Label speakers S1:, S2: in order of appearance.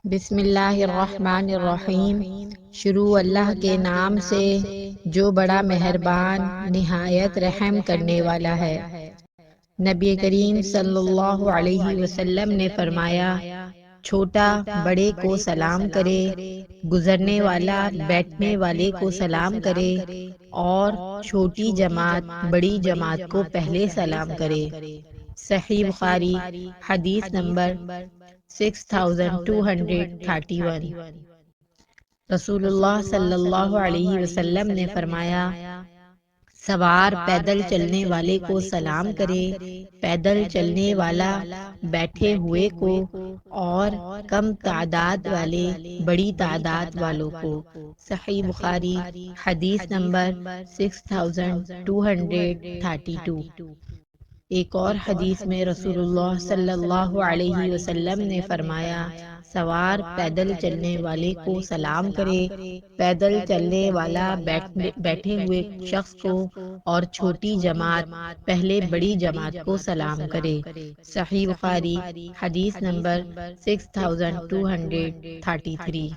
S1: بسم اللہ الرحمن الرحیم۔ شروع اللہ کے نام سے جو بڑا مہربان نہایت رحم کرنے والا ہے۔ نبی کریم صلی اللہ علیہ وسلم نے فرمایا، چھوٹا بڑے کو سلام کرے، گزرنے والا بیٹھنے والے کو سلام کرے، اور چھوٹی جماعت بڑی جماعت کو پہلے سلام کرے۔ صحیح بخاری، حدیث نمبر 6231۔ رسول اللہ صلی اللہ علیہ وسلم نے فرمایا، سوار پیدل چلنے والے کو سلام کرے، پیدل چلنے والا بیٹھے ہوئے کو، اور کم تعداد والے بڑی تعداد والوں کو۔ صحیح بخاری، حدیث نمبر 6232۔ ایک اور حدیث میں رسول اللہ صلی اللہ علیہ وسلم نے فرمایا، سوار پیدل چلنے والے کو سلام کرے، پیدل چلنے والا بیٹھے ہوئے شخص کو، اور چھوٹی جماعت پہلے بڑی جماعت کو سلام کرے۔ صحیح بخاری، حدیث نمبر 6233۔